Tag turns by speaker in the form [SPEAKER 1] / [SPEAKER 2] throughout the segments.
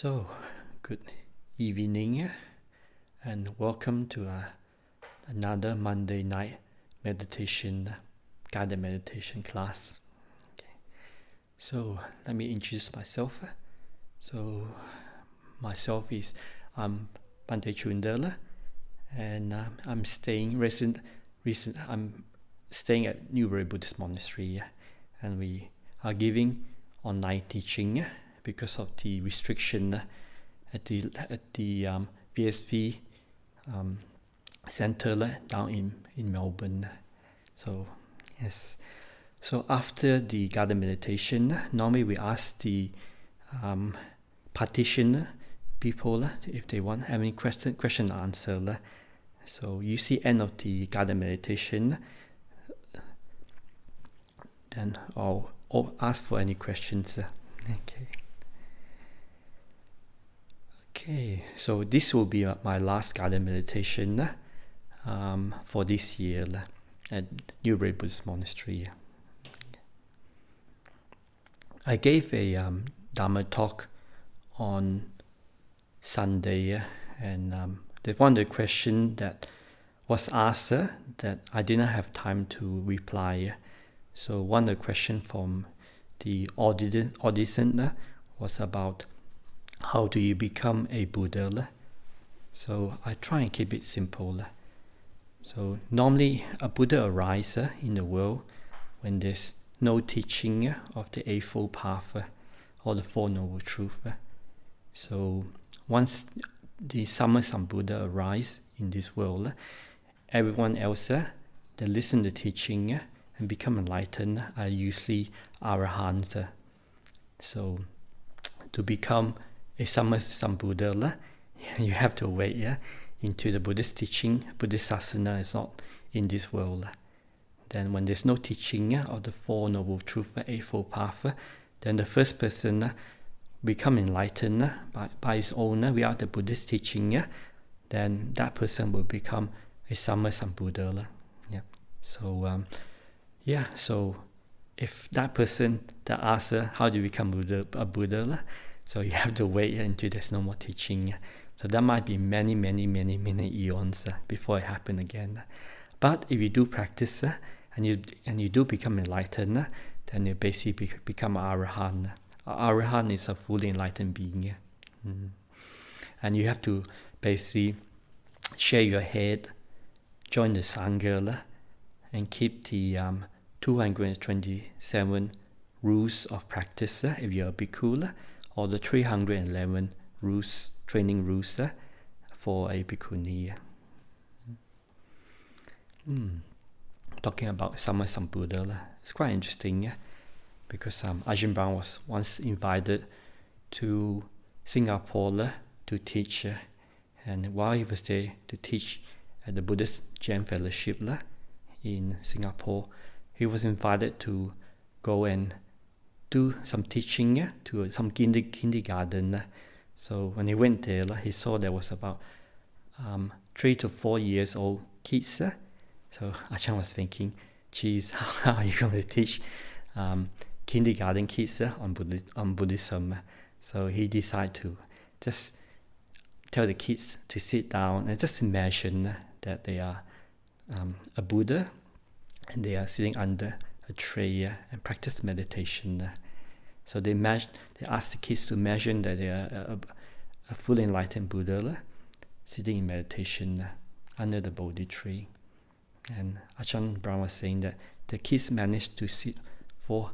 [SPEAKER 1] So, good evening and welcome to another Monday night meditation, guided meditation class. Okay. So, let me introduce myself. So, myself is Bhante Cunda, and I'm staying I'm staying at Newbury Buddhist Monastery, and we are giving online teaching because of the restriction at the VSV center down in Melbourne. So yes, so after the guided meditation, normally we ask the practitioner people if they want have any question and answer. So you see end of the guided meditation, then I'll ask for any questions. Okay, so this will be my last guided meditation for this year at Newbury Buddhist Monastery. I gave a Dharma talk on Sunday, and there's one of the questions that was asked that I didn't have time to reply. So one of the questions from the audience was about how do you become a Buddha? So I try and keep it simple. So normally a Buddha arises in the world when there's no teaching of the Eightfold Path or the Four Noble Truths. So once the Samma Buddha arises in this world, everyone else that listen to teaching and become enlightened are usually arahants. So to become a Buddha, you have to wait into the Buddhist teaching. Buddhist Sasana is not in this world. Then when there's no teaching of the Four Noble Truths, Eightfold Path, then the first person become enlightened by his own without the Buddhist teaching, then that person will become a Buddha. Yeah. So so if that person that asks how do you become a Buddha, so you have to wait until there's no more teaching. So that might be many eons before it happens again. But if you do practice and you do become enlightened, then you basically become arahant. Arahant is a fully enlightened being. And you have to basically share your head, join the Sangha, and keep the 227 rules of practice if you're a bhikkhu, or the 311 rules, training rules for a bhikkhuni. Talking about Samma Buddha, it's quite interesting because Ajahn Brahm was once invited to Singapore to teach, and while he was there to teach at the Buddhist Jain Fellowship in Singapore, he was invited to go and do some teaching to some kindergarten. So when he went there, he saw there was about 3 to 4 years old kids. So Ajahn was thinking, geez, how are you going to teach kindergarten kids on Buddhism? So he decided to just tell the kids to sit down and just imagine that they are a Buddha and they are sitting under a tree and practice meditation. So they asked the kids to imagine that they are a fully enlightened Buddha sitting in meditation under the Bodhi tree. And Ajahn Brahm was saying that the kids managed to sit for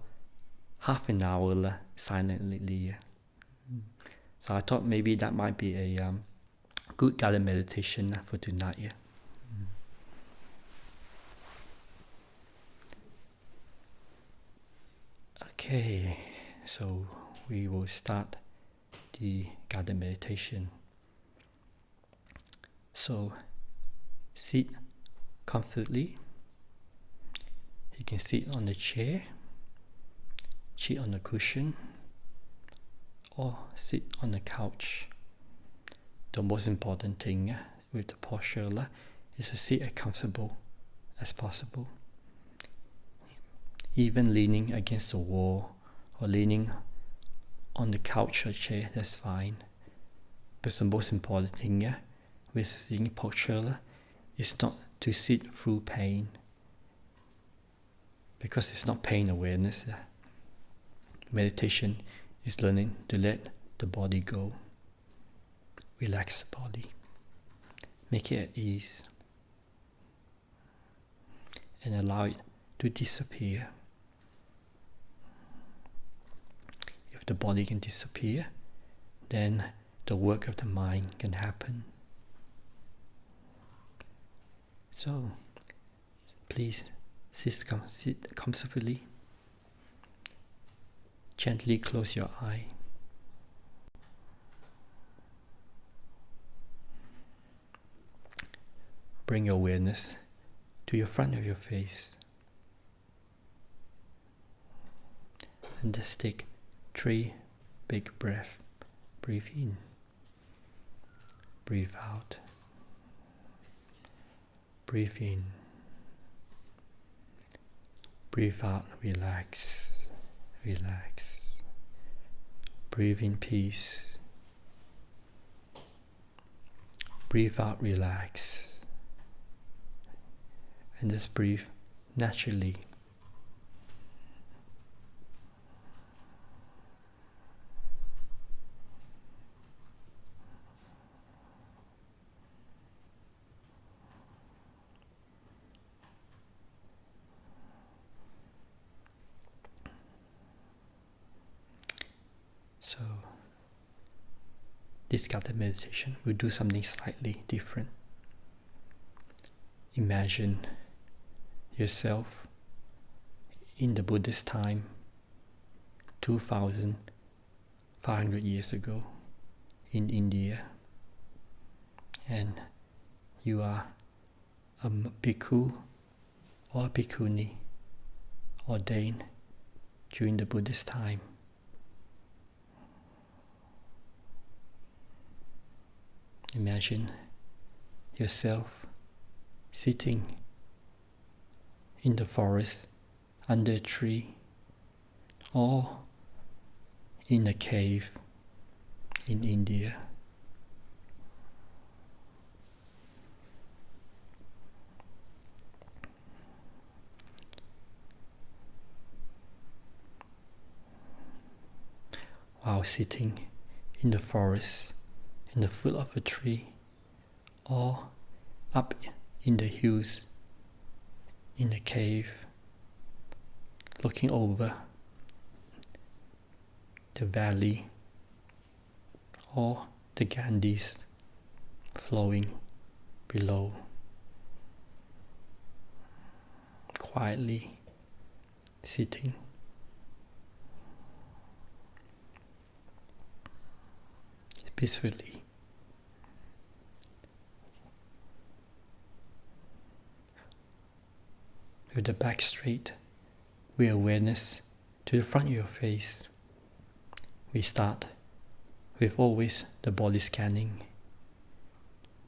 [SPEAKER 1] half an hour silently. So I thought maybe that might be a good guided meditation for tonight. Okay, so we will start the guided meditation. So sit comfortably. You can sit on the chair, sit on the cushion, or sit on the couch. The most important thing with the posture is to sit as comfortable as possible. Even leaning against the wall or leaning on the couch or chair, that's fine. But the most important thing with sitting posture is not to sit through pain, because it's not pain awareness. Meditation is learning to let the body go. Relax the body. Make it at ease. And allow it to disappear. If the body can disappear, then the work of the mind can happen. So, please sit comfortably. Gently close your eye. Bring your awareness to your front of your face. And just take 3 big breaths. Breathe in. Breathe out. Breathe in. Breathe out. Relax. Relax. Breathe in peace. Breathe out. Relax. And just breathe naturally. So, this guided meditation will do something slightly different. Imagine yourself in the Buddhist time, 2,500 years ago in India, and you are a bhikkhu or a bhikkhuni ordained during the Buddhist time. Imagine yourself sitting in the forest under a tree or in a cave in India. While sitting in the forest, in the foot of a tree, or up in the hills, in a cave, looking over the valley or the Ganges flowing below, quietly sitting. Peacefully. With the back straight, with awareness to the front of your face. We start with always the body scanning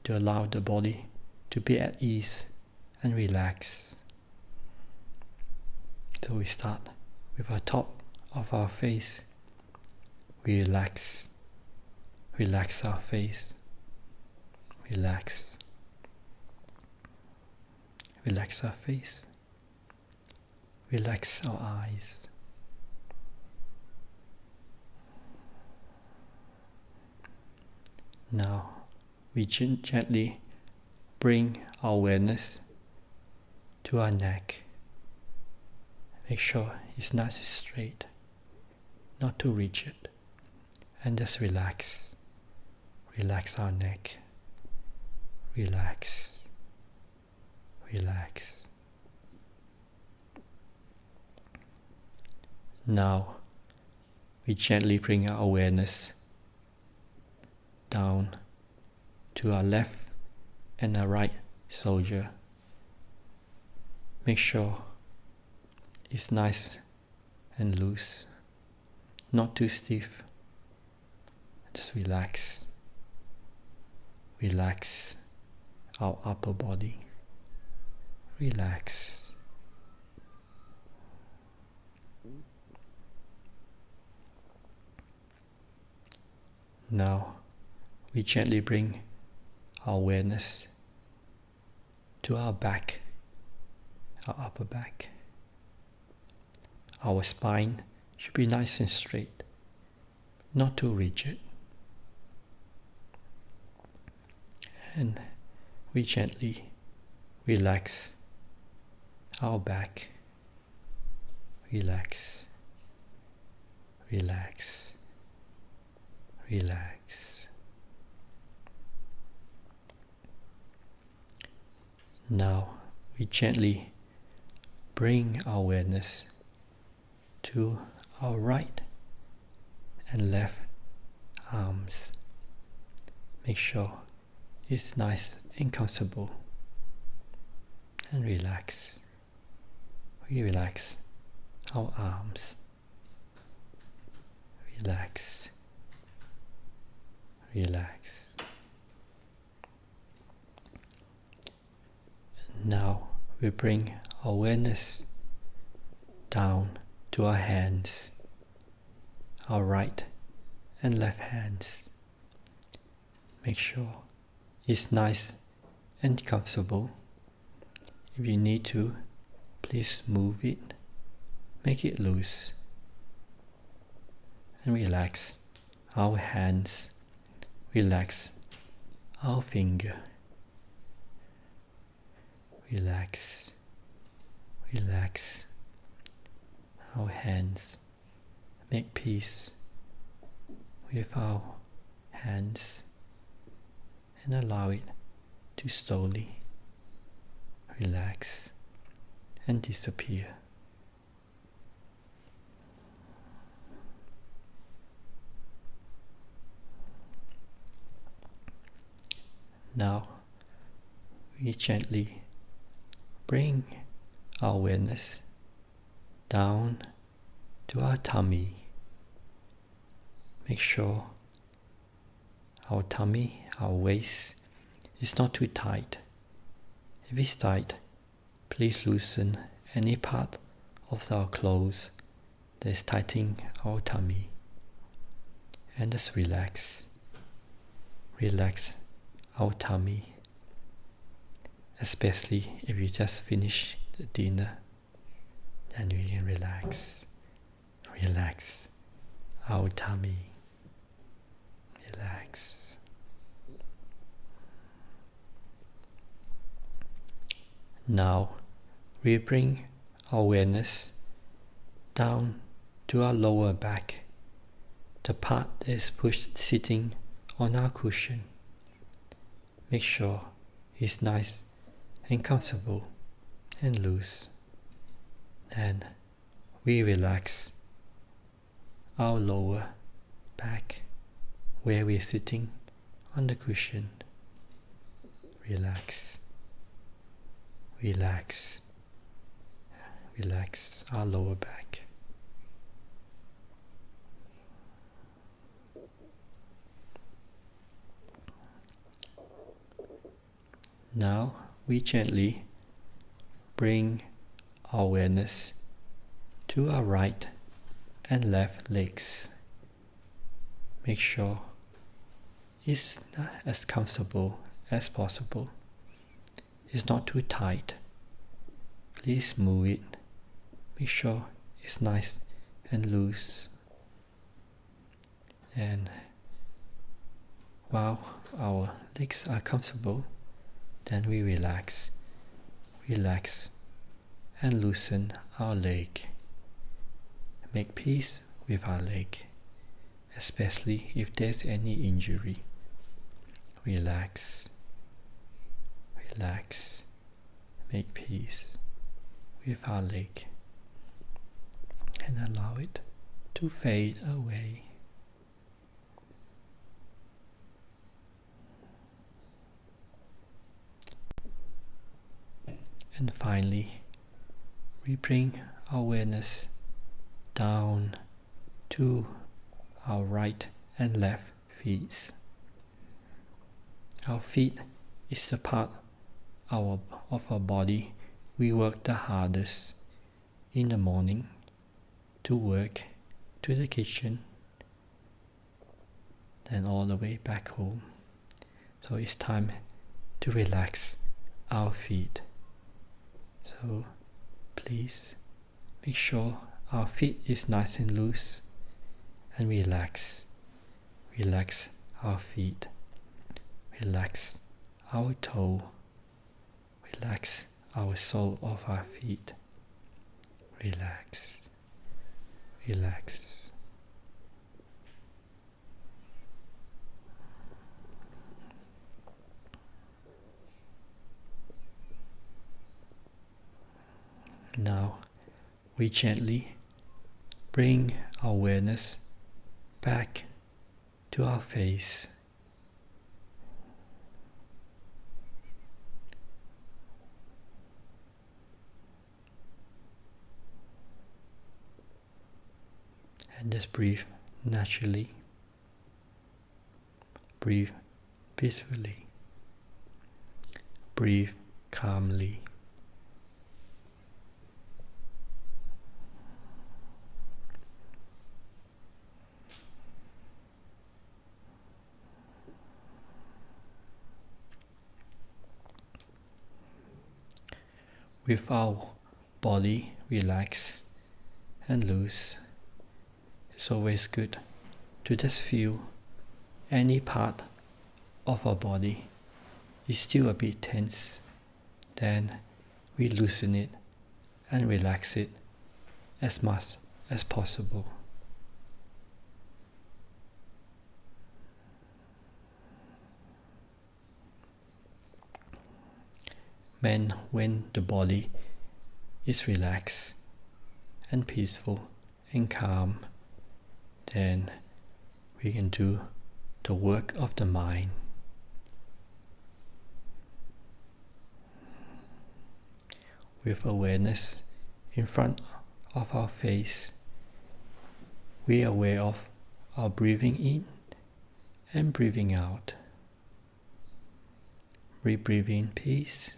[SPEAKER 1] to allow the body to be at ease and relax. So we start with the top of our face. We relax. Relax our face. Relax. Relax our face. Relax our eyes. Now we gently bring our awareness to our neck. Make sure it's nice and straight, not too rigid, and just relax. Relax our neck. Relax. Relax. Now, we gently bring our awareness down to our left and our right shoulder. Make sure it's nice and loose, not too stiff. Just relax. Relax our upper body. Relax. Now we gently bring our awareness to our back, our upper back. Our spine should be nice and straight, not too rigid. And we gently relax our back. Relax, relax, relax. Now we gently bring our awareness to our right and left arms. Make sure it's nice and comfortable, and relax. We relax our arms. Relax, relax. And now we bring our awareness down to our hands, our right and left hands. Make sure it's nice and comfortable. If you need to, please move it, make it loose, and relax our hands, relax our finger. Relax, relax our hands. Make peace with our hands and allow it to slowly relax and disappear. Now we gently bring our awareness down to our tummy. Make sure our tummy, our waist, is not too tight. If it's tight, please loosen any part of our clothes that is tightening our tummy. And just relax. Relax our tummy. Especially if you just finished the dinner, then you can relax. Relax our tummy. Relax. Now we bring our awareness down to our lower back, the part that is pushed sitting on our cushion. Make sure it's nice and comfortable and loose. Then we relax our lower back where we're sitting on the cushion. Relax, relax, relax our lower back. Now we gently bring our awareness to our right and left legs. Make sure it's as comfortable as possible. It's not too tight. Please move it. Make sure it's nice and loose. And while our legs are comfortable, then we relax. Relax and loosen our leg. Make peace with our leg, especially if there's any injury. Relax, relax, make peace with our leg and allow it to fade away. And finally, we bring our awareness down to our right and left feet. Our feet is the part of our body we work the hardest in the morning to work to the kitchen, then all the way back home. So it's time to relax our feet. So please make sure our feet is nice and loose and relax. Relax our feet. Relax our toe. Relax our sole of our feet. Relax. Relax. Now we gently bring our awareness back to our face. And just breathe naturally. Breathe peacefully. Breathe calmly. With our body relaxed and loose, it's always good to just feel any part of our body is still a bit tense. Then we loosen it and relax it as much as possible. When the body is relaxed and peaceful and calm, then we can do the work of the mind. With awareness in front of our face, we are aware of our breathing in and breathing out. We breathe in peace.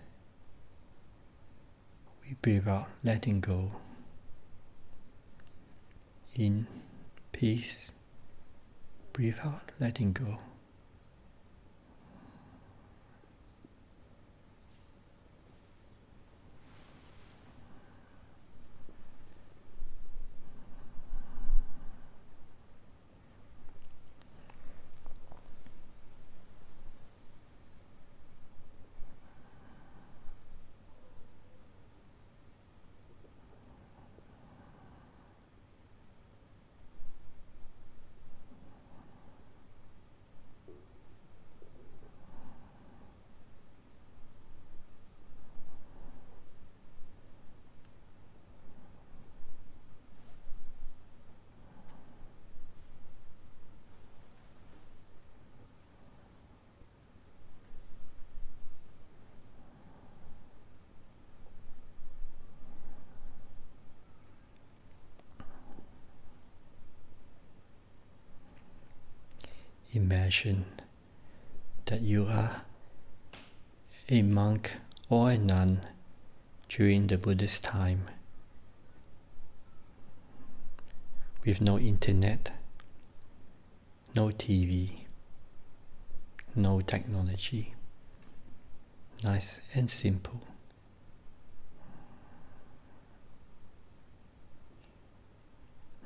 [SPEAKER 1] We breathe out letting go. In peace. Breathe out letting go. Imagine that you are a monk or a nun during the Buddhist time, with no internet, no TV, no technology. Nice and simple.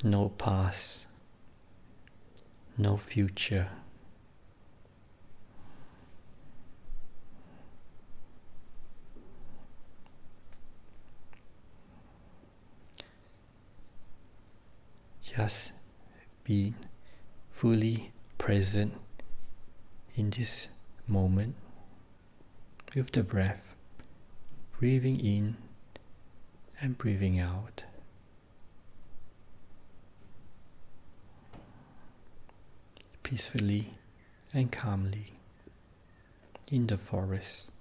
[SPEAKER 1] No past, no future. Just being fully present in this moment with the breath, breathing in and breathing out. Peacefully and calmly in the forest.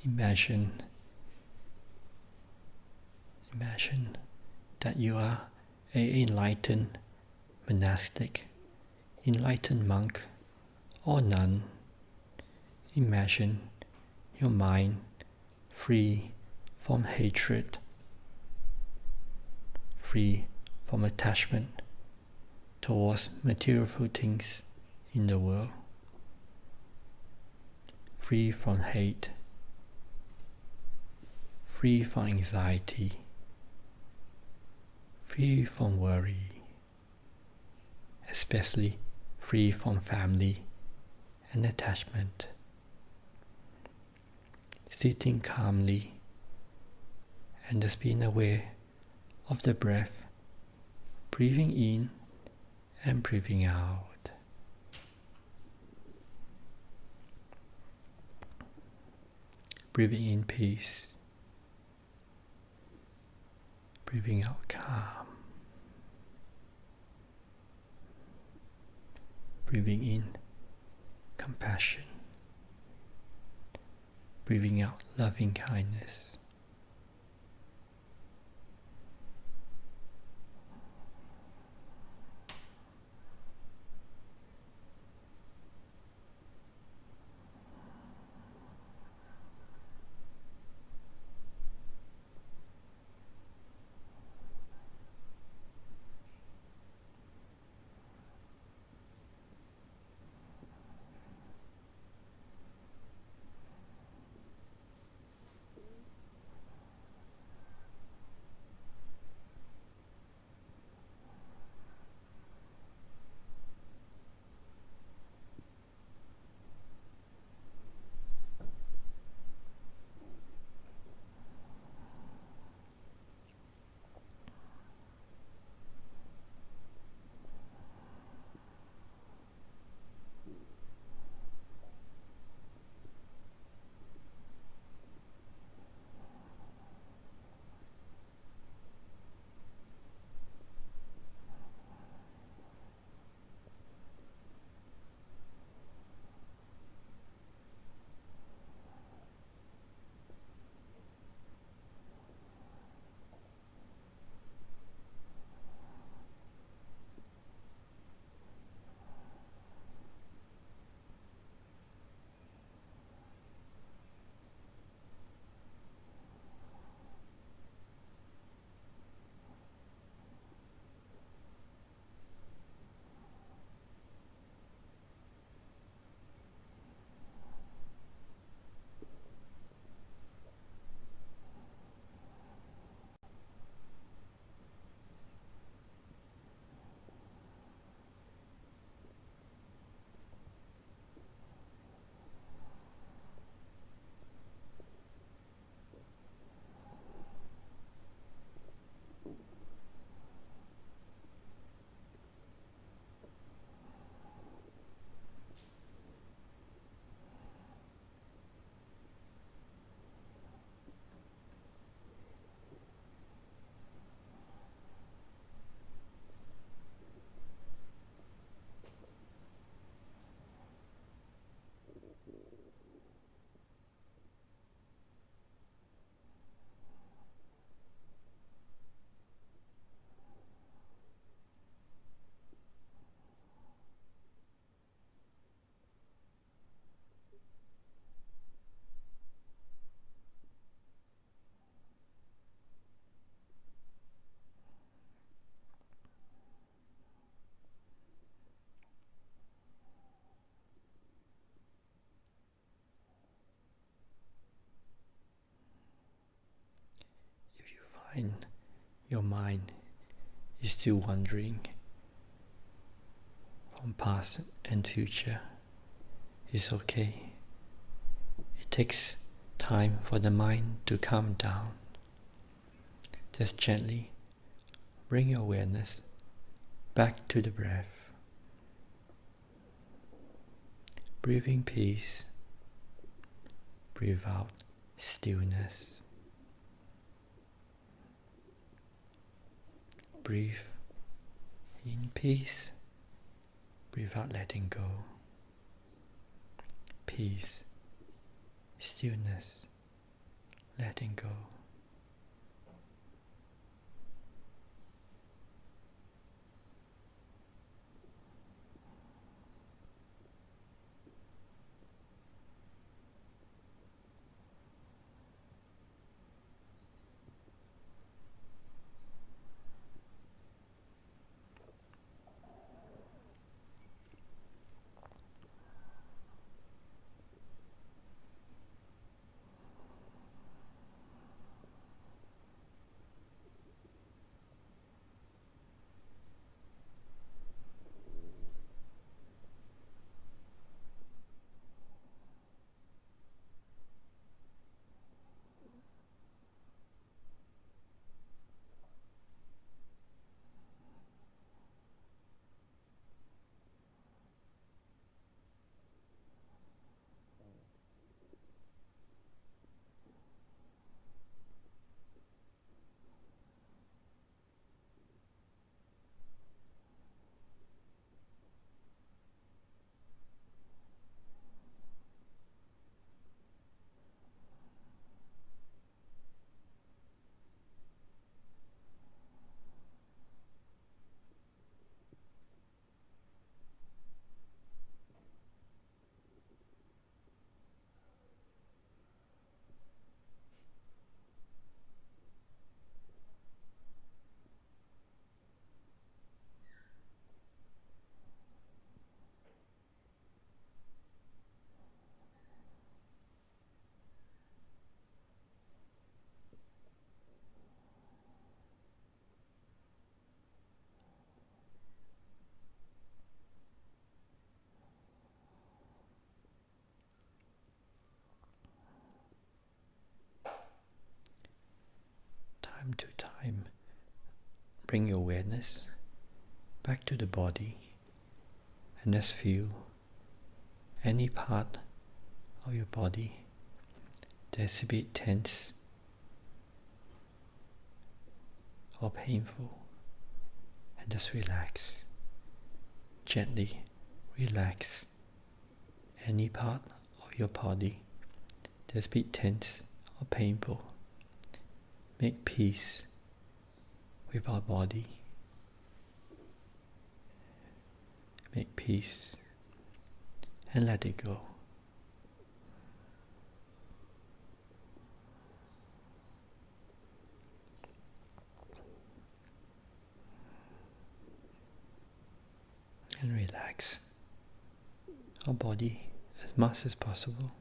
[SPEAKER 1] Imagine that you are a enlightened monastic, enlightened monk, or nun, imagine your mind free from hatred, free from attachment towards material things in the world, free from hate, free from anxiety, free from worry, especially free from family and attachment. Sitting calmly and just being aware of the breath, breathing in and breathing out. Breathing in peace, breathing out calm, breathing in compassion, breathing out loving kindness. And your mind is still wandering from past and future, it's okay. It takes time for the mind to calm down. Just gently bring your awareness back to the breath. Breathe in peace, breathe out stillness. Breathe in peace, breathe out letting go. Peace, stillness, letting go. time to time, bring your awareness back to the body and just feel any part of your body that's a bit tense or painful, and just relax. Gently relax any part of your body that's a bit tense or painful. Make peace with our body. Make peace and let it go. And relax our body as much as possible.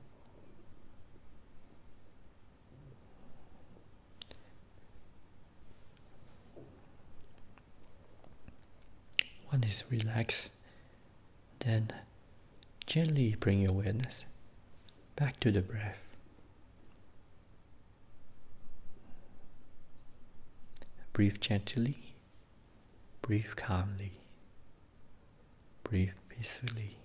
[SPEAKER 1] Once it's relaxed, then gently bring your awareness back to the breath. Breathe gently, breathe calmly, breathe peacefully.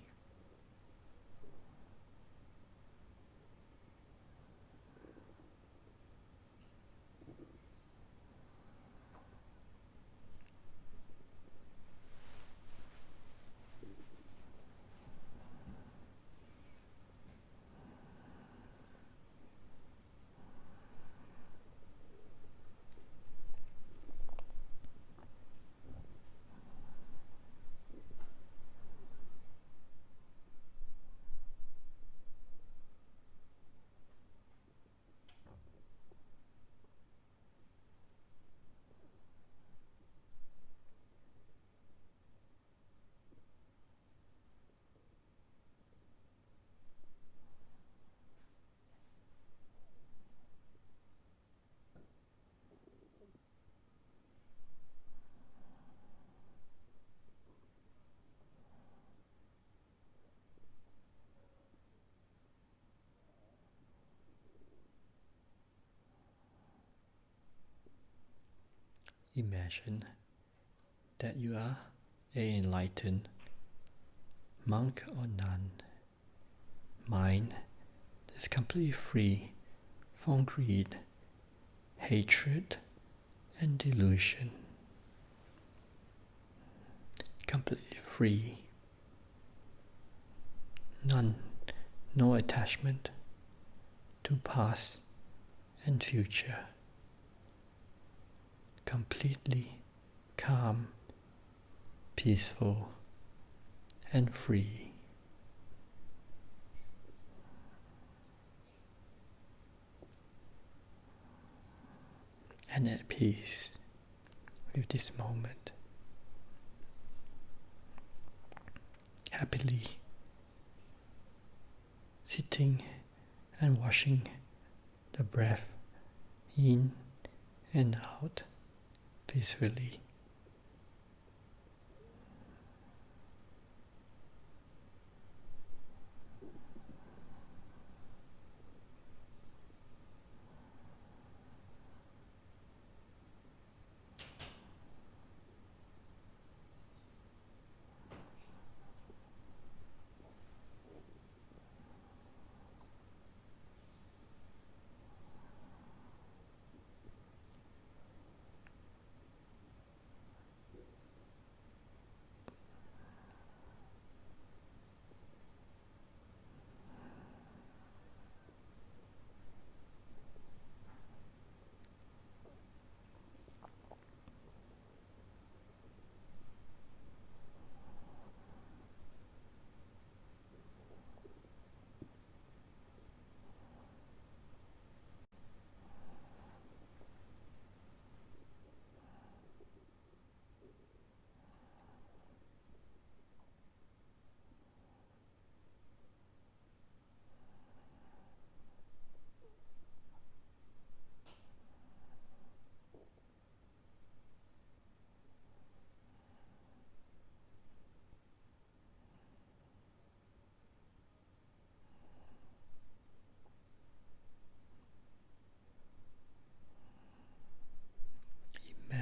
[SPEAKER 1] Imagine that you are an enlightened monk or nun, mind that's completely free from greed, hatred, and delusion. Completely free. No attachment to past and future. Completely calm, peaceful, and free. And at peace with this moment. Happily sitting and watching the breath in and out peacefully.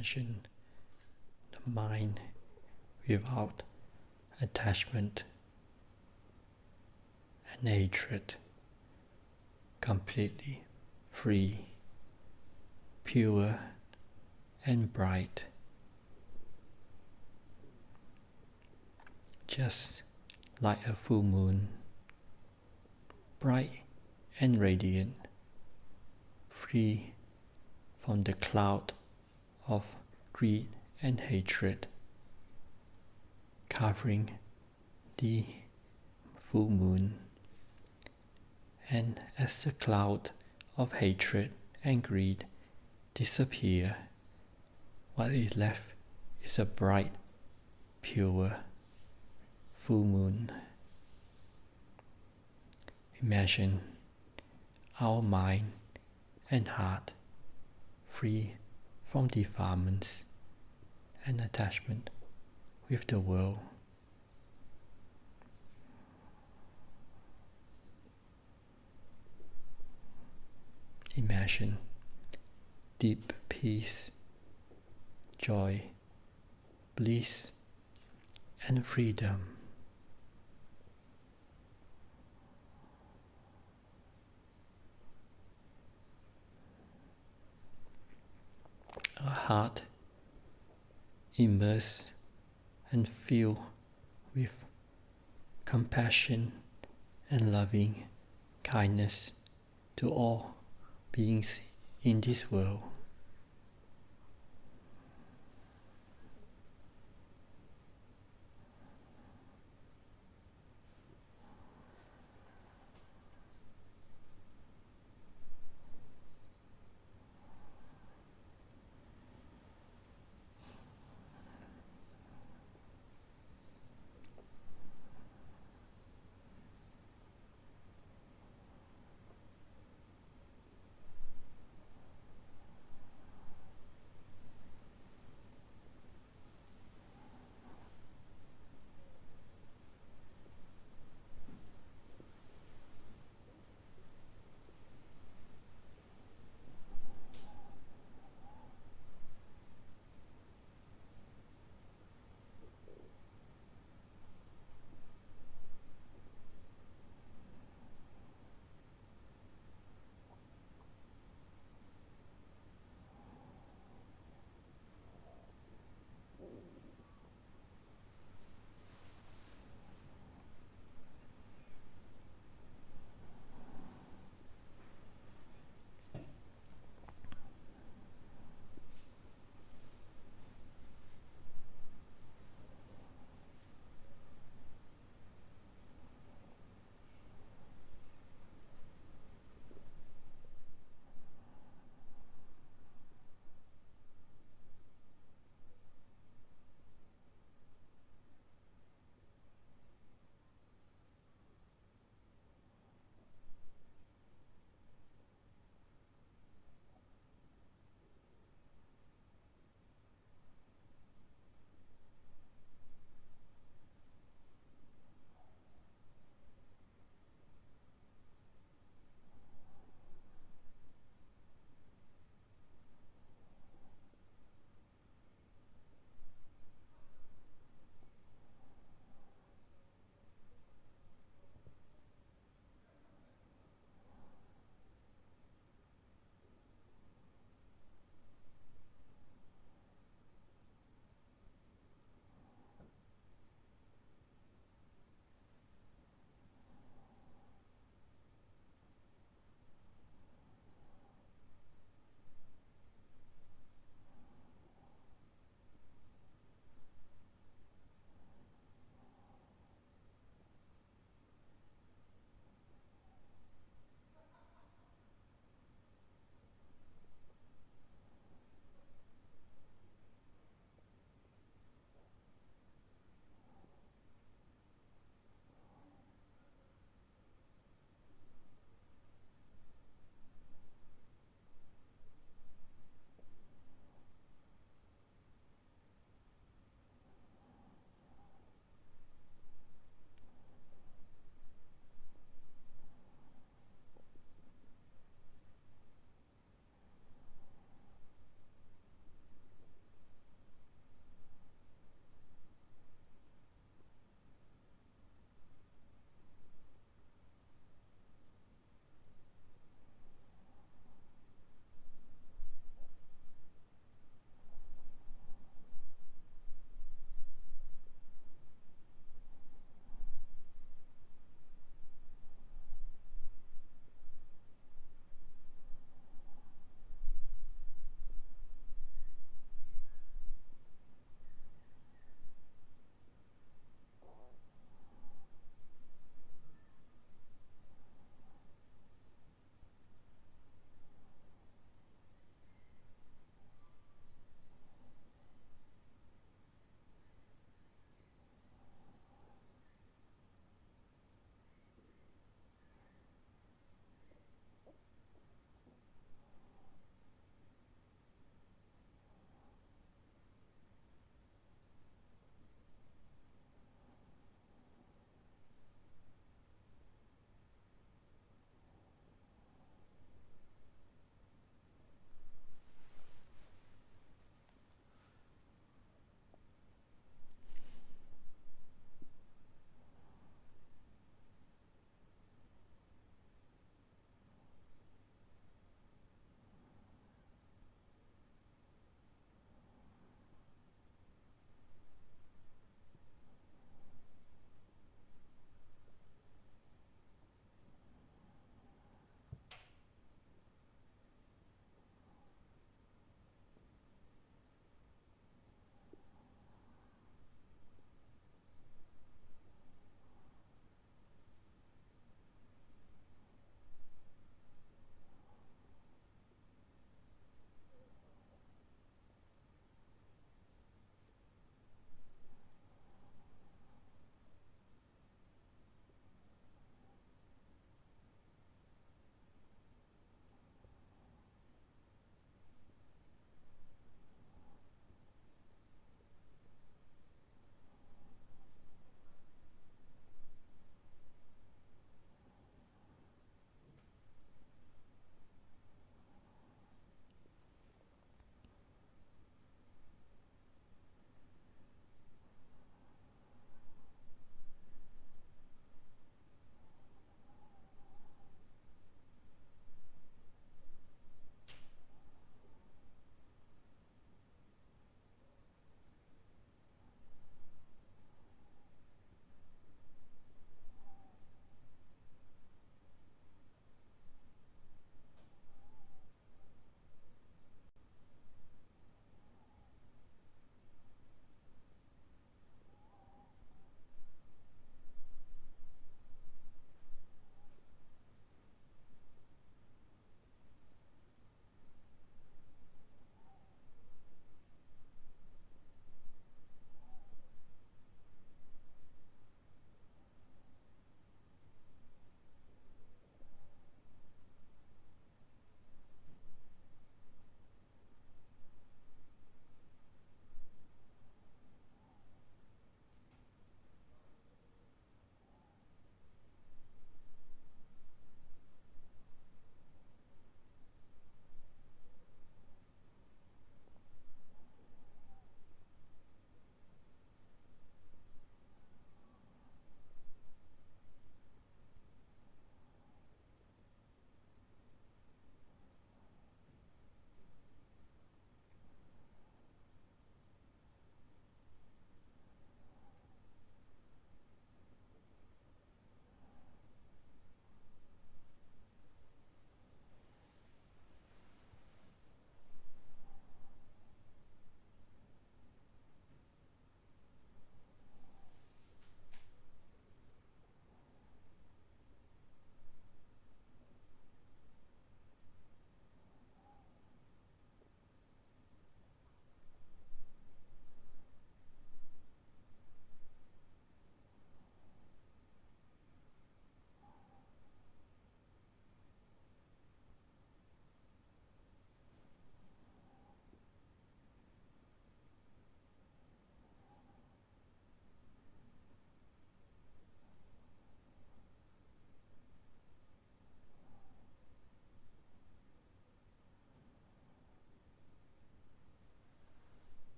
[SPEAKER 1] Imagine the mind without attachment and hatred, completely free, pure and bright, just like a full moon, bright and radiant, free from the cloud of greed and hatred, covering the full moon. And as the cloud of hatred and greed disappear, what is left is a bright, pure full moon. Imagine our mind and heart free from defilements and attachment with the world. Imagine deep peace, joy, bliss, and freedom. A heart immersed and filled with compassion and loving kindness to all beings in this world.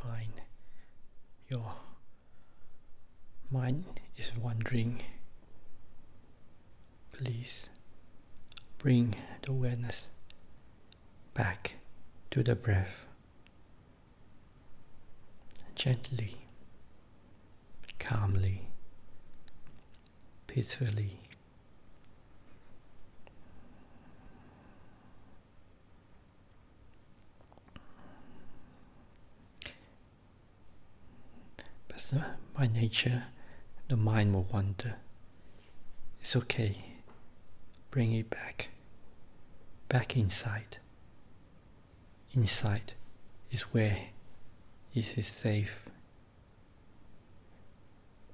[SPEAKER 1] find your mind is wandering, please bring the awareness back to the breath, gently, calmly, peacefully. But by nature, the mind will wander. It's okay. Bring it back inside. Inside is where it is safe.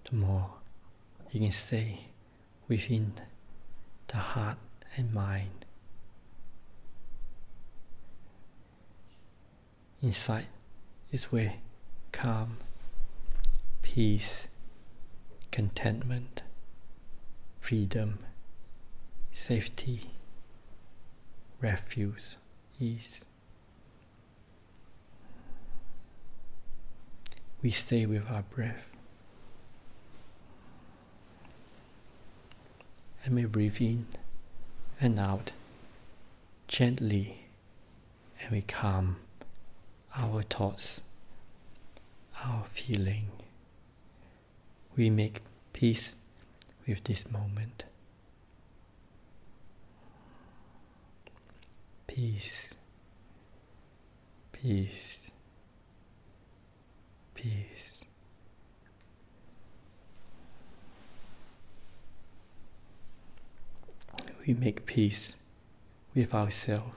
[SPEAKER 1] The more you can stay within the heart and mind. Inside is where calm, peace, contentment, freedom, safety, refuge is. We stay with our breath. And we breathe in and out gently, and we calm our thoughts, our feeling. We make peace with this moment. Peace, peace, peace. We make peace with ourselves.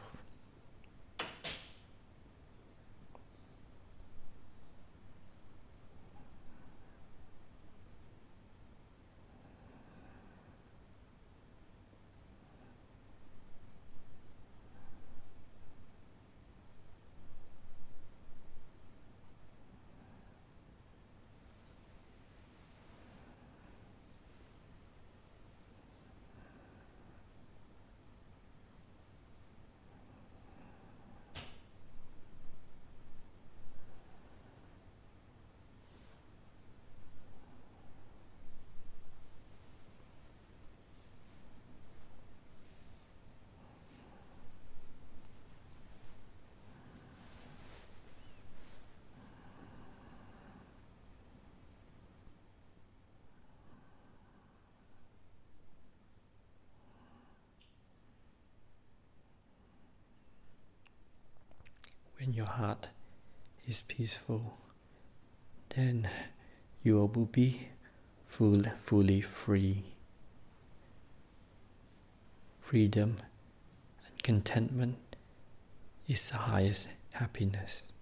[SPEAKER 1] When your heart is peaceful, then you will be fully free. Freedom and contentment is the highest happiness.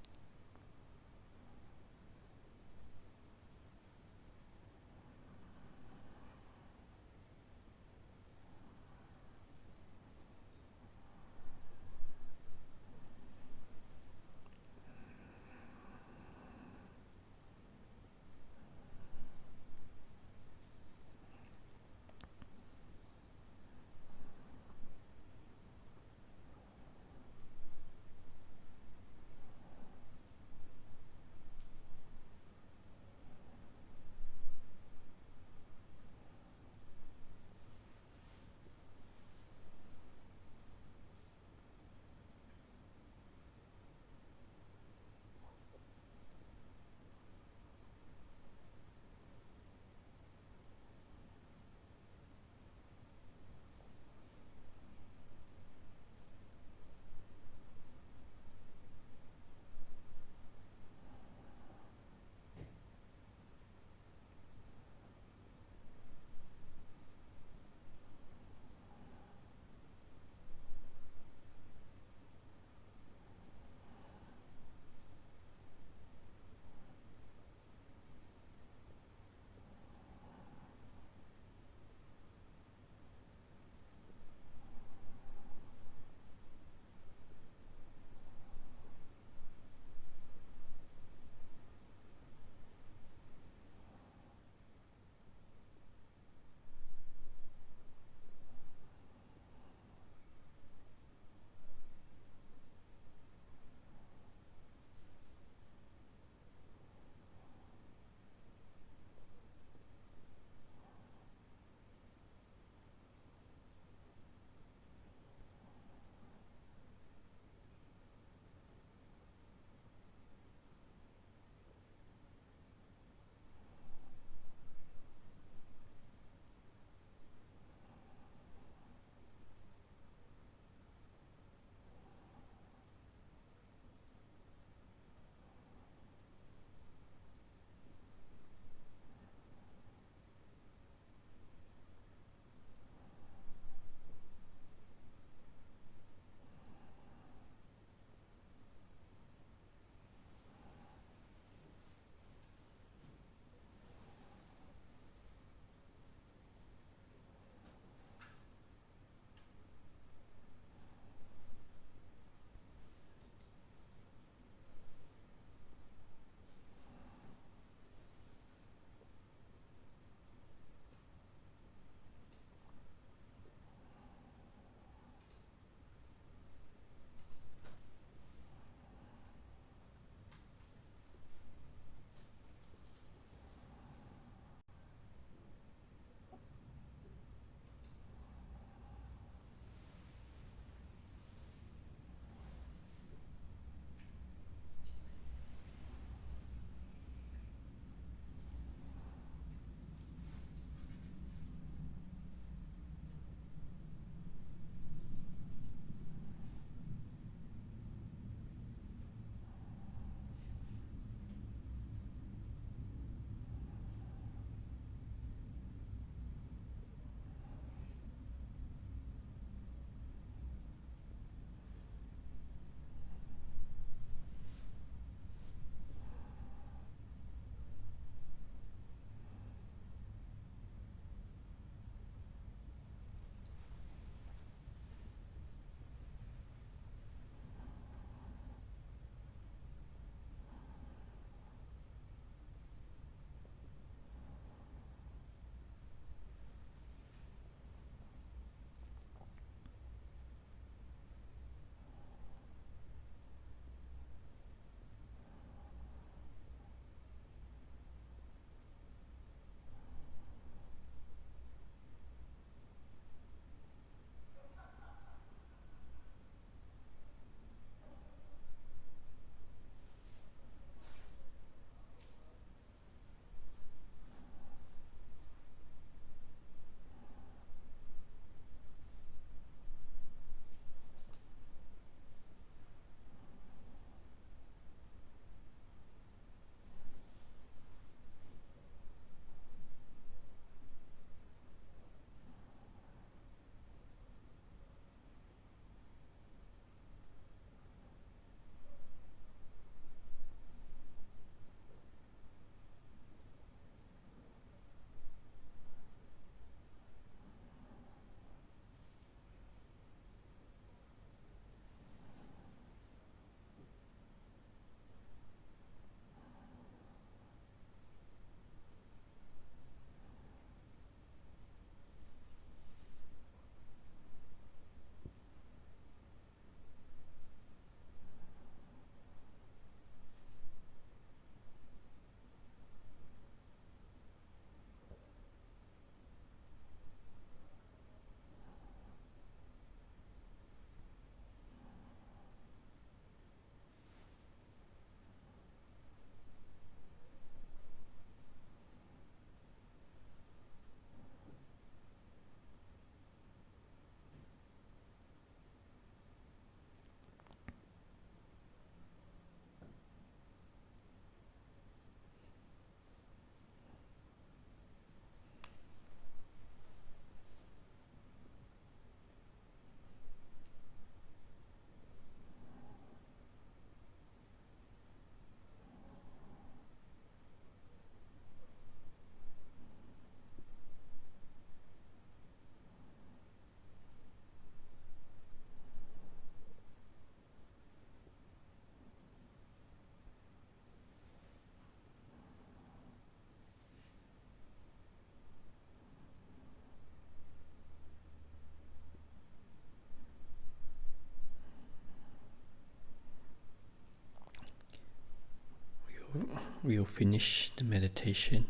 [SPEAKER 1] we'll finish the meditation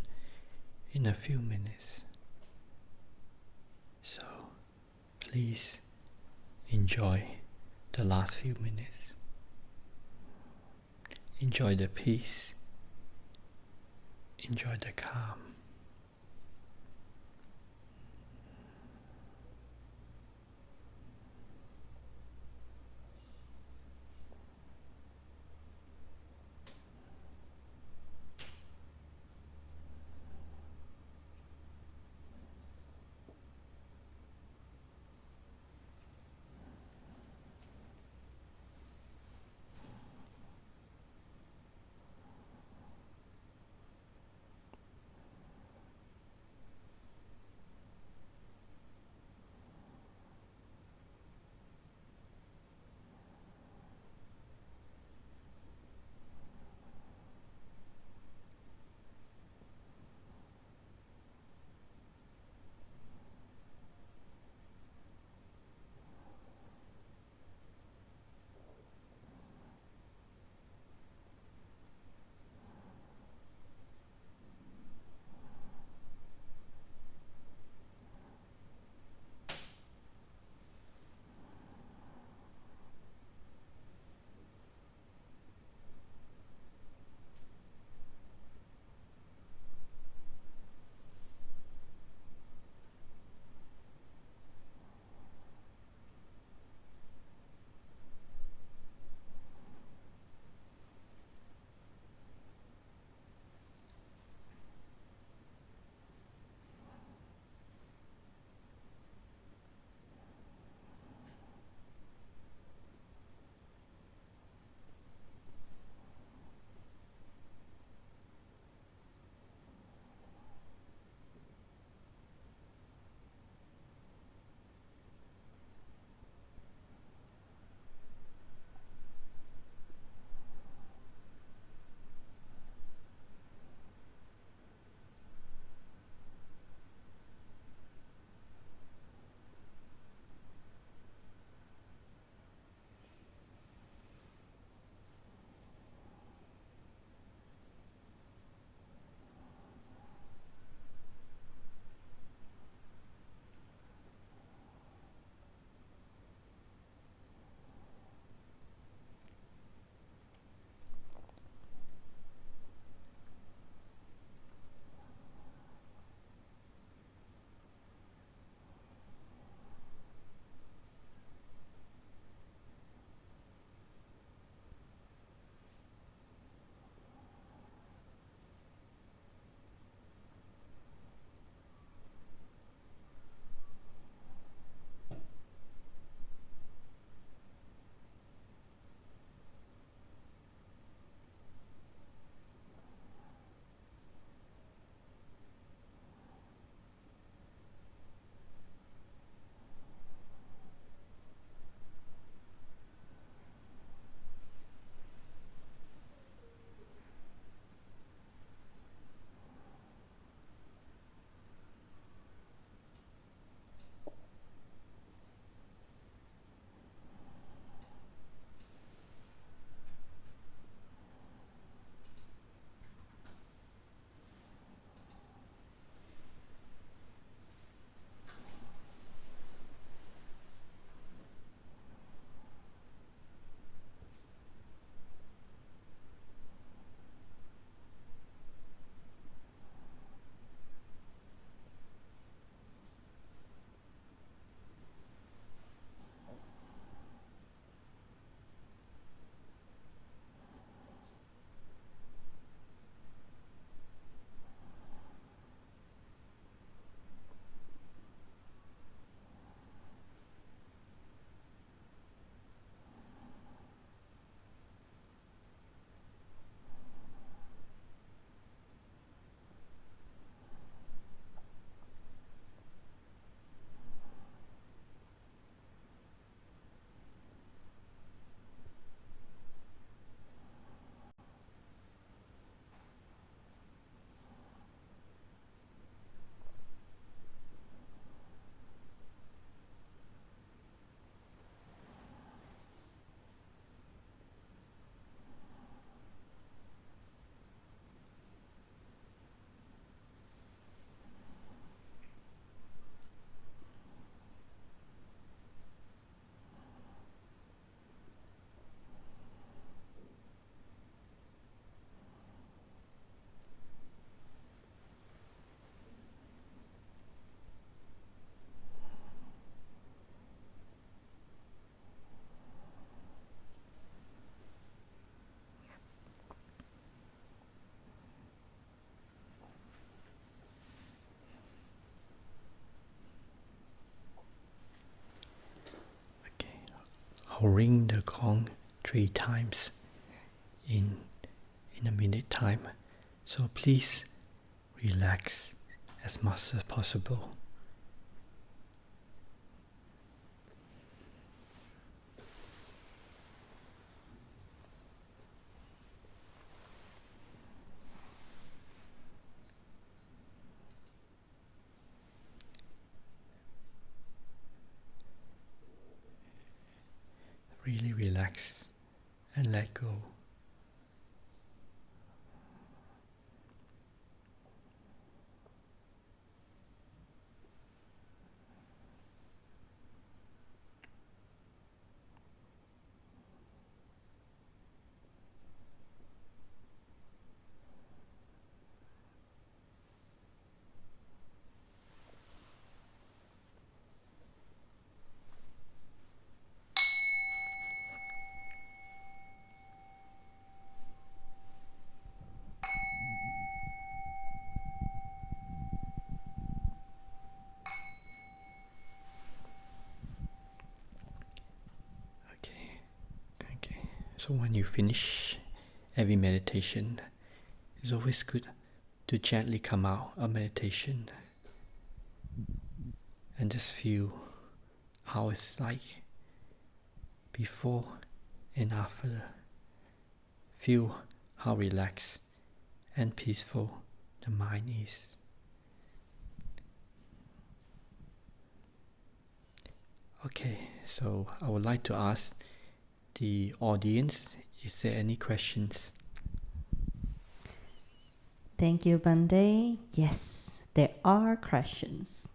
[SPEAKER 1] in a few minutes. So please enjoy the last few minutes. Enjoy the peace. Enjoy the calm. I'll ring the gong 3 times in a minute time. So please relax as much as possible. Really relax and let go. Okay. So when you finish every meditation, it's always good to gently come out of meditation and just feel how it's like before and after. Feel how relaxed and peaceful the mind is. Okay, so I would like to ask the audience, is there any questions?
[SPEAKER 2] Thank you, Bhante. Yes, there are questions.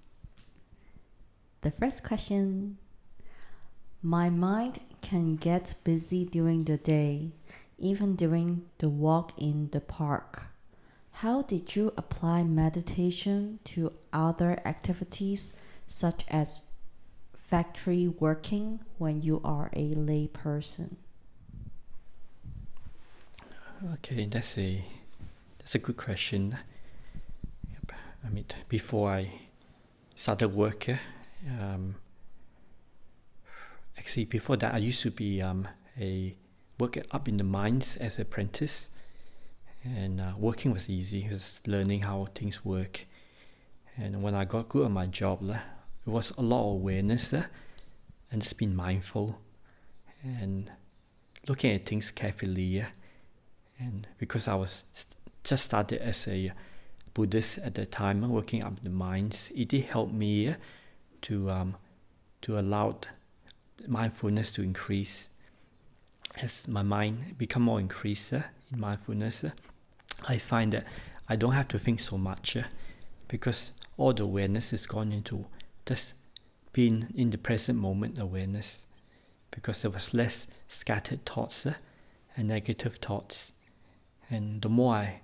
[SPEAKER 2] The first question: my mind can get busy during the day, even during the walk in the park. How did you apply meditation to other activities such as factory working when you are a lay person?
[SPEAKER 1] Okay, that's a good question. Yep. I mean, before I started work, actually before that I used to be a work up in the mines as an apprentice, and working was easy. It was learning how things work. And when I got good at my job, it was a lot of awareness and just being mindful and looking at things carefully. And because I was just started as a Buddhist at the time, working up the mines, it did help me to allow mindfulness to increase. As my mind become more increased in mindfulness, I find that I don't have to think so much because all the awareness is gone into just being in the present moment awareness, because there was less scattered thoughts and negative thoughts. And the more I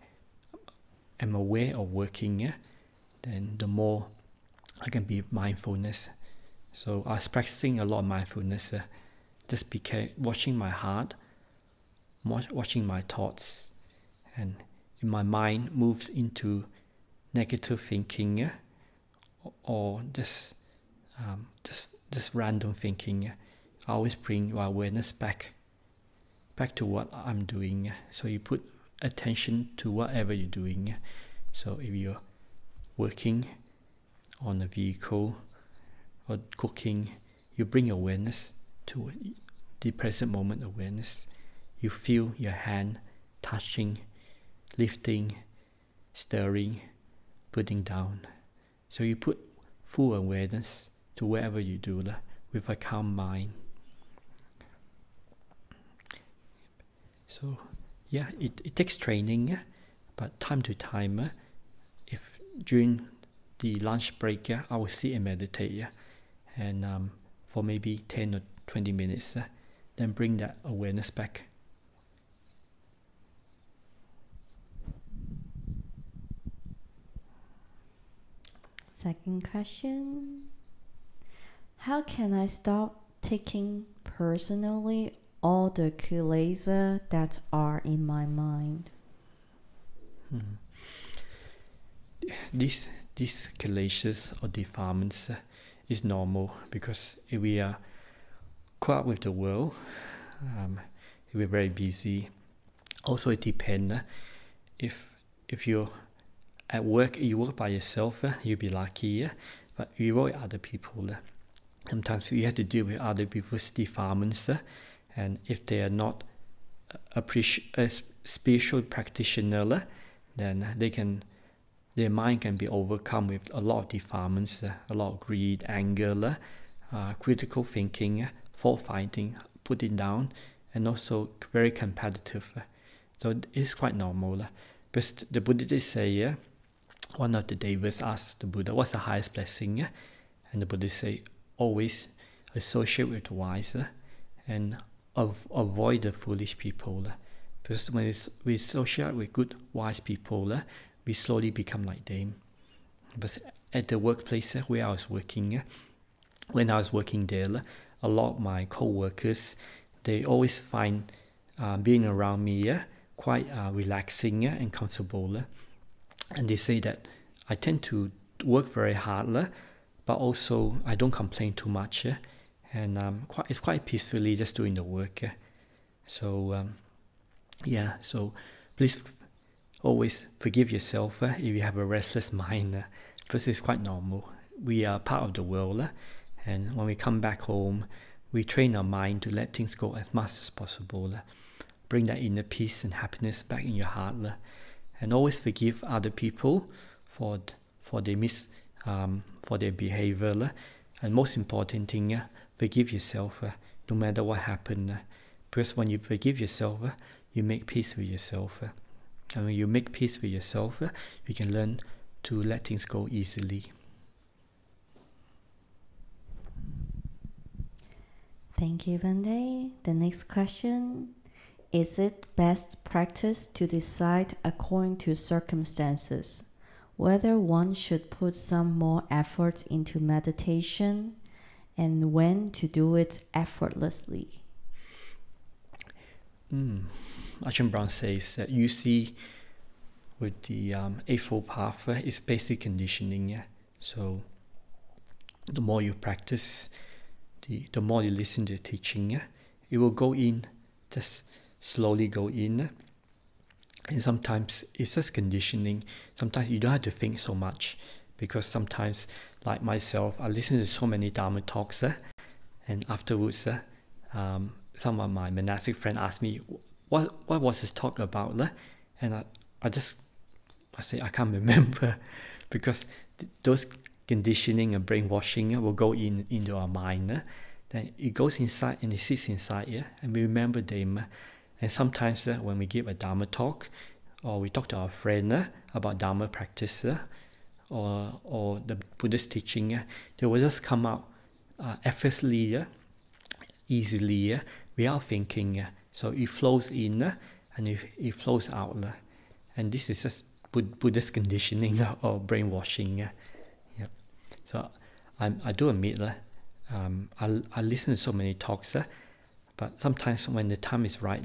[SPEAKER 1] am aware of working, then the more I can be mindfulness. So I was practicing a lot of mindfulness, just watching my heart, watching my thoughts, and if my mind moves into negative thinking or just random thinking, I always bring my awareness back to what I'm doing. So you put attention to whatever you're doing. So if you're working on a vehicle or cooking, you bring awareness to the present moment awareness. You feel your hand touching, lifting, stirring, putting down. So you put full awareness to wherever you do with a calm mind. So yeah, it takes training, but time to time, if during the lunch break, I will sit and meditate, and for maybe 10 or 20 minutes, then bring that awareness back.
[SPEAKER 2] Second question: how can I stop taking personally all the kilesa that are in my mind?
[SPEAKER 1] These kilesas or defilements is normal, because if we are caught up with the world. We're very busy. Also, it depends. If you're at work, you work by yourself, you'll be lucky. But you work with other people. Sometimes you have to deal with other people's defilements. And if they are not a spiritual practitioner, then their mind can be overcome with a lot of defilements, a lot of greed, anger, critical thinking, fault finding, putting down, and also very competitive. So it's quite normal. Because the Buddhists say, one of the devas asked the Buddha, what's the highest blessing? And the Buddha say, always associate with the wise and avoid the foolish people. Because when we associate with good, wise people, we slowly become like them. But at the workplace where I was working, when I was working there, a lot of my co-workers, they always find being around me quite relaxing and comfortable. And they say that I tend to work very hard, but also I don't complain too much, and it's quite peacefully just doing the work. So please always forgive yourself if you have a restless mind, because it's quite normal. We are part of the world, and when we come back home, we train our mind to let things go as much as possible. Bring that inner peace and happiness back in your heart, and always forgive other people for their behavior, and most important thing, forgive yourself no matter what happened, because when you forgive yourself, you make peace with yourself, and when you make peace with yourself, you can learn to let things go easily.
[SPEAKER 2] Thank you, Bhante. The next question: is it best practice to decide according to circumstances whether one should put some more effort into meditation and when to do it effortlessly?
[SPEAKER 1] Ajahn Brahm says that you see with the Eightfold Path, it's basic conditioning. So the more you practice, the more you listen to the teaching, it will go in, just slowly go in. And sometimes it's just conditioning. Sometimes you don't have to think so much, because sometimes, like myself, I listen to so many Dharma talks, and afterwards, some of my monastic friends ask me, what was this talk about? And I say, I can't remember, because those conditioning and brainwashing will go into our mind. Then it goes inside and it sits inside, and we remember them. And sometimes when we give a Dharma talk, or we talk to our friend about Dharma practice, or the Buddhist teaching, they will just come out effortlessly, easily, without thinking. So it flows in and it flows out. And this is just Buddhist conditioning or brainwashing. So I do admit, I listen to so many talks, but sometimes when the time is right,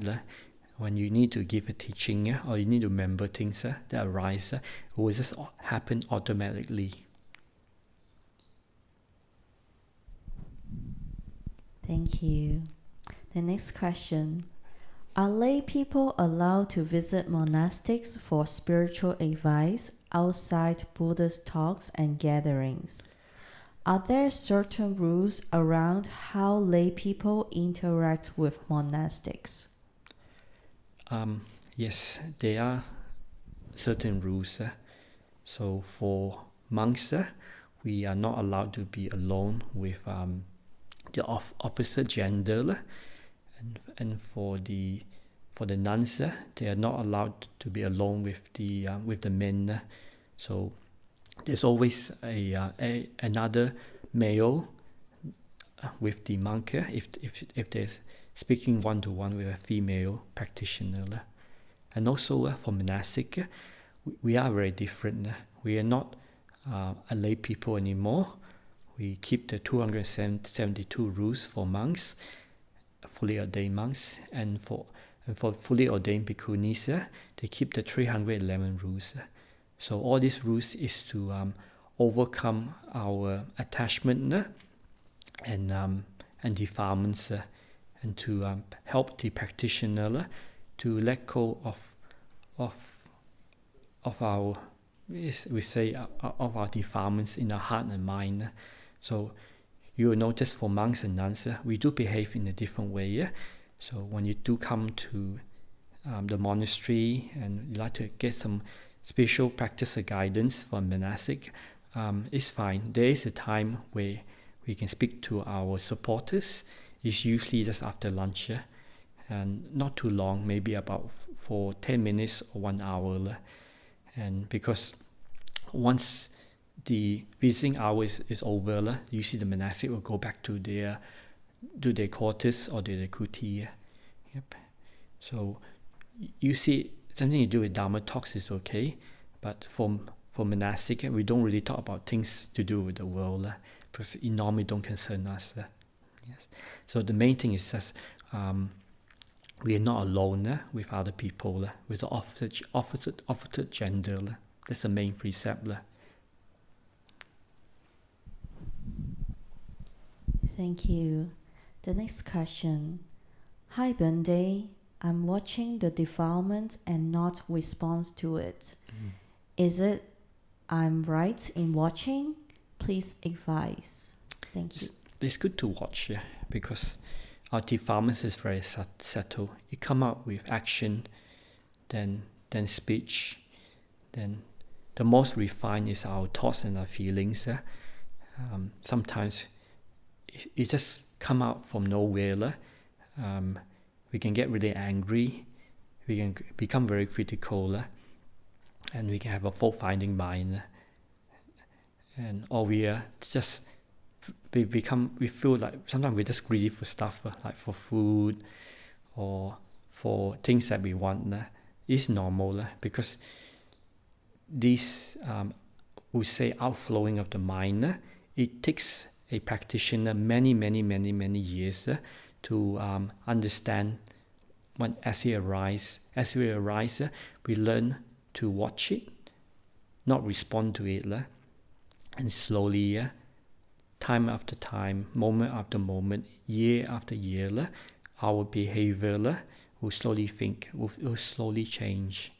[SPEAKER 1] when you need to give a teaching or you need to remember things that arise, it will just happen automatically.
[SPEAKER 2] Thank you. The next question: are lay people allowed to visit monastics for spiritual advice outside Buddhist talks and gatherings? Are there certain rules around how lay people interact with monastics?
[SPEAKER 1] Yes, there are certain rules. So for monks, we are not allowed to be alone with the opposite gender, and for the nuns, they are not allowed to be alone with the men. So there's always another male with the monk if they're speaking one-to-one with a female practitioner. And also for monastic, we are very different. We are not a lay people anymore. We keep the 272 rules for monks, fully ordained monks, and for fully ordained bhikkhunis, they keep the 311 rules. So all these rules is to overcome our attachment and and defilements, and to help the practitioner to let go of our, we say, of our defilements in our heart and mind. So you will notice for monks and nuns, we do behave in a different way. So when you do come to the monastery and you like to get some spiritual practice or guidance from monastic, it's fine. There is a time where we can speak to our supporters. It's usually just after lunch, and not too long, maybe about for 10 minutes or 1 hour. And because once the visiting hours is over, usually the monastic will go back to their quarters or their kuti. Yep. So you see, something to do with Dharma talks is okay, but for monastic, we don't really talk about things to do with the world, because it normally don't concern us. Yes. So the main thing is just we are not alone with other people, with the opposite gender. That's the main precept.
[SPEAKER 2] Thank you. The next question. Hi Bhante, I'm watching the defilement and not respond to it. Is it I'm right in watching? Please advise. Thank you.
[SPEAKER 1] It's good to watch, because our defilement is very subtle. It come out with action, then speech, then the most refined is our thoughts and our feelings. Sometimes it just come out from nowhere. We can get really angry, we can become very critical, and we can have a fault-finding mind, or we feel like sometimes we're just greedy for stuff, like for food or for things that we want. It's normal, because this we say outflowing of the mind, it takes a practitioner many years to understand. As we arise, we learn to watch it, not respond to it, and slowly, time after time, moment after moment, year after year, our behavior will slowly change.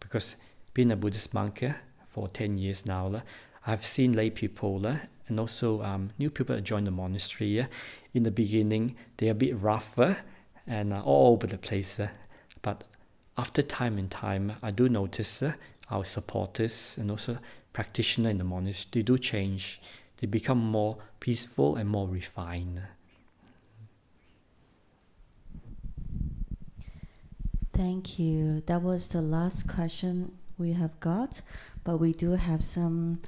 [SPEAKER 1] Because being a Buddhist monk for 10 years now, I've seen lay people and also new people that join the monastery. In the beginning, they're a bit rougher and all over the place. But after time and time, I do notice our supporters and also practitioners in the monastery, they do change. They become more peaceful and more refined.
[SPEAKER 2] Thank you. That was the last question we have got, but we do have some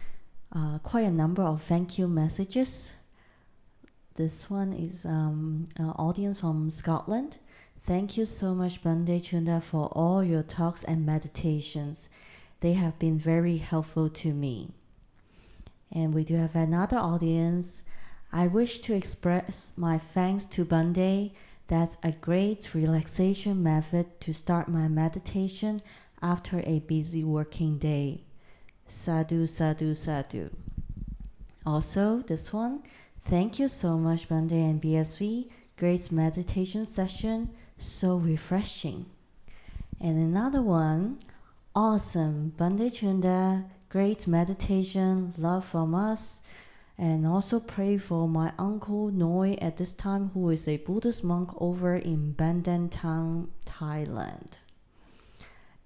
[SPEAKER 2] quite a number of thank you messages. This one is an audience from Scotland. Thank you so much, Bhante Cunda, for all your talks and meditations. They have been very helpful to me. And we do have another audience. I wish to express my thanks to Bhante. That's a great relaxation method to start my meditation after a busy working day. Sadhu, sadhu, sadhu. Also, this one. Thank you so much, Bhante and BSV. Great meditation session. So refreshing. And another one. Awesome. Bhante Cunda. Great meditation. Love from us. And also pray for my uncle Noi at this time, who is a Buddhist monk over in Bandar Town, Thailand.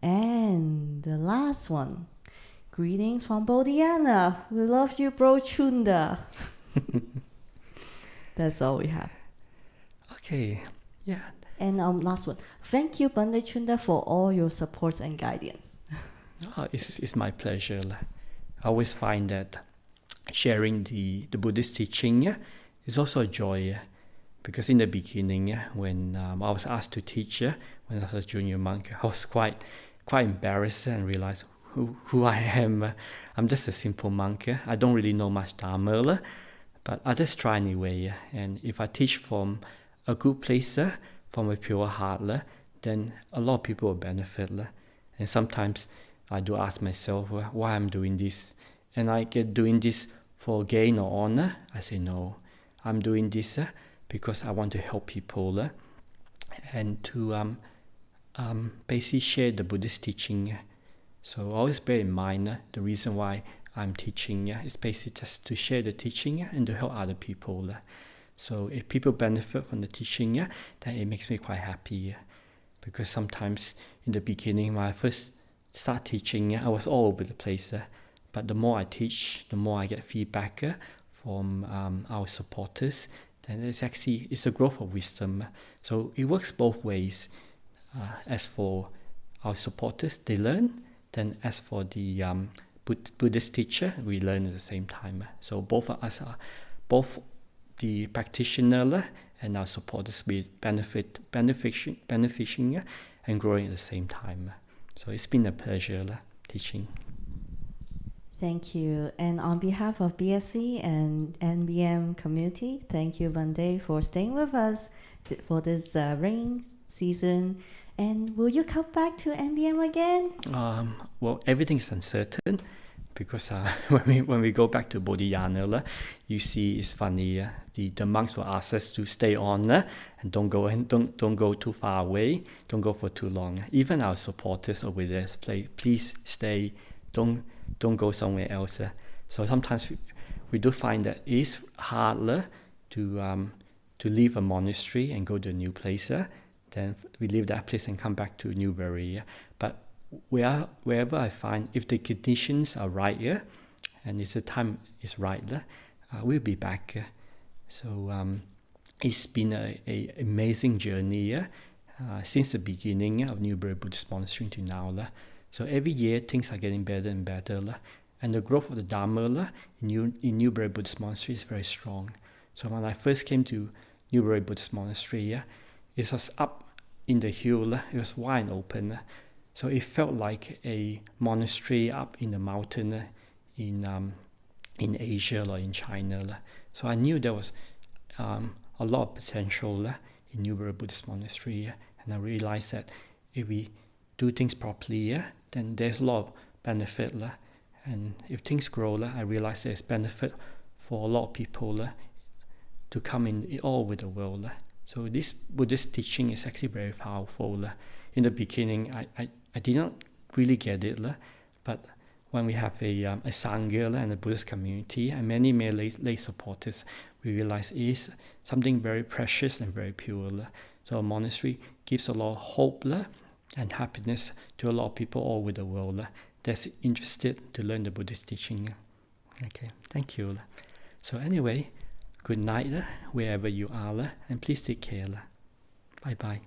[SPEAKER 2] And the last one. Greetings from Bodhinyana. We love you, bro Cunda. That's all we have.
[SPEAKER 1] Okay, yeah.
[SPEAKER 2] And last one. Thank you, Bhante Cunda, for all your support and guidance.
[SPEAKER 1] It's my pleasure. I always find that sharing the Buddhist teaching is also a joy, because in the beginning, when I was asked to teach, when I was a junior monk, I was quite embarrassed and realized who I am. I'm just a simple monk. I don't really know much Dharma, but I just try anyway. And if I teach from a good place, from a pure heart, then a lot of people will benefit. And sometimes I do ask myself why I'm doing this. And I get doing this for gain or honor. I say no. I'm doing this because I want to help people and to basically share the Buddhist teaching. So always bear in mind the reason why I'm teaching is basically just to share the teaching and to help other people. So if people benefit from the teaching, then it makes me quite happy. Because sometimes in the beginning, when I first start teaching, I was all over the place. But the more I teach, the more I get feedback from our supporters. Then it's a growth of wisdom. So it works both ways. As for our supporters, they learn. Then as for the Buddhist teacher, we learn at the same time. So both of us are, both the practitioner and our supporters, we benefiting and growing at the same time. So it's been a pleasure teaching.
[SPEAKER 2] Thank you. And on behalf of BSV and NBM community, thank you, Bhante, for staying with us for this rain season. And will you come back to NBM again?
[SPEAKER 1] Well, everything's uncertain. Because when we go back to Bodhinyana, you see it's funny. The monks will ask us to stay on and don't go too far away, don't go for too long. Even our supporters over there say, please stay, don't go somewhere else. So sometimes we do find that it is harder to leave a monastery and go to a new place. Then we leave that place and come back to Newbury. But wherever I find, if the conditions are right here, and if the time is right, we'll be back. So it's been a amazing journey since the beginning of Newbury Buddhist Monastery to now. So every year things are getting better and better, and the growth of the Dharma in Newbury Buddhist Monastery is very strong. So when I first came to Newbury Buddhist Monastery, it was up in the hill, it was wide open. So it felt like a monastery up in the mountain in Asia or in China. So I knew there was a lot of potential in Newbury Buddhist Monastery, and I realized that if we do things properly, then there's a lot of benefit. And if things grow, I realize there's benefit for a lot of people to come in all over the world. So this Buddhist teaching is actually very powerful. In the beginning, I did not really get it, but when we have a Sangha and a Buddhist community and many lay supporters, we realize it is something very precious and very pure. So a monastery gives a lot of hope and happiness to a lot of people all over the world that's interested to learn the Buddhist teaching. Okay, thank you. So anyway, good night wherever you are, and please take care. Bye-bye.